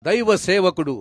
దైవ సేవకుడు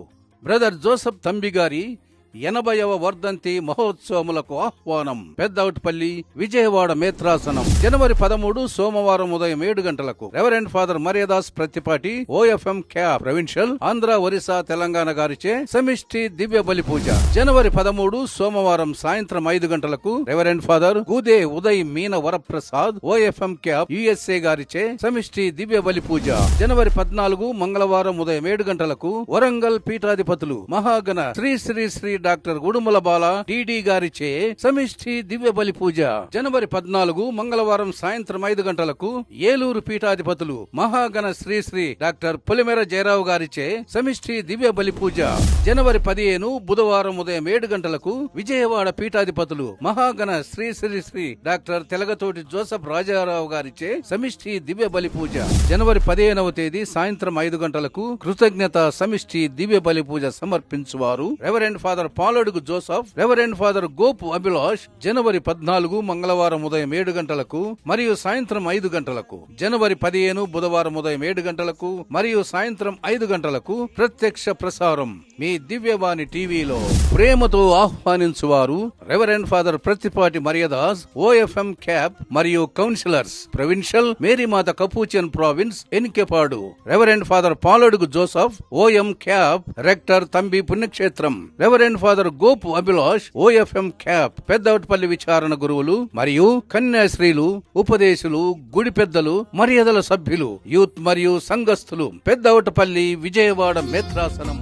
brother Joseph తంబిగారి 80వ వర్ధంతి మహోత్సవములకు ఆహ్వానం. పెద్దౌట్పల్లి, విజయవాడ మేత్రాసనం. జనవరి 13 సోమవారం ఉదయం 7 గంటలకు. Reverend father Mariyadas Pratipati, OFM Cap provincial, Andhra, Orissa, Telangana గారిచే సమిష్టి దివ్య బలి పూజ. జనవరి 13 సోమవారం సాయంత్రం 5 గంటలకు. రెవరెండ్ ఫాదర్ గూదే ఉదయ్ మీన వరప్రసాద్, OFM క్యాప్ USA గారిచే సమిష్టి దివ్య బలి పూజ. జనవరి 14 మంగళవారం ఉదయం 7 గంటలకు. వరంగల్ పీఠాధిపతులు మహాగణ శ్రీ శ్రీ శ్రీ డాక్టర్ ఉడుమల బాల DD గారిచే సమిష్టి దివ్య బలి పూజ. జనవరి 14 మంగళవారం సాయంత్రం 5 గంటలకు. ఏలూరు పీఠాధిపతులు మహాగణ శ్రీ శ్రీ డాక్టర్ పొలిమేర జయరావు గారిచే సమిష్టి దివ్య బలి పూజ. జనవరి 15 బుధవారం ఉదయం 7 గంటలకు. విజయవాడ పీఠాధిపతులు మహాగణ శ్రీ శ్రీ శ్రీ డాక్టర్ తెలగతోటి జోసెఫ్ రాజారావు గారిచే సమిష్టి దివ్య బలి పూజ. జనవరి 15వ తేదీ సాయంత్రం 5 గంటలకు. కృతజ్ఞత సమిష్టి దివ్య బలి పూజ సమర్పించువారు reverend father Paladugu Joseph, reverend father Gopu Abhilash. జనవరి 14 మంగళవారం ఉదయం 7 గంటలకు మరియు సాయంత్రం 5 గంటలకు. జనవరి 15 బుధవారం ఉదయం 7 గంటలకు మరియు సాయంత్రం 5 గంటలకు ప్రత్యక్ష ప్రసారం మీ దివ్యవాణి టీవీలో. ప్రేమతో ఆహ్వానించువారు reverend father Pratipati Mariyadas, OFM Cap మరియు councillors, provincial Marymata Capuchin province, Enkepadu. Reverend father Paladugu Joseph, OM Cap rector, Thambi పుణ్యక్షేత్రం. Reverend father Gopu Abhilash, OFM Cap Peddautpalli విచారణ గురువులు మరియు కన్యాశ్రీలు, ఉపదేశులు, గుడి పెద్దలు, మర్యాదల సభ్యులు, యూత్ మరియు సంఘస్థులు. పెద్దౌటపల్లి, విజయవాడ మేత్రాసనం.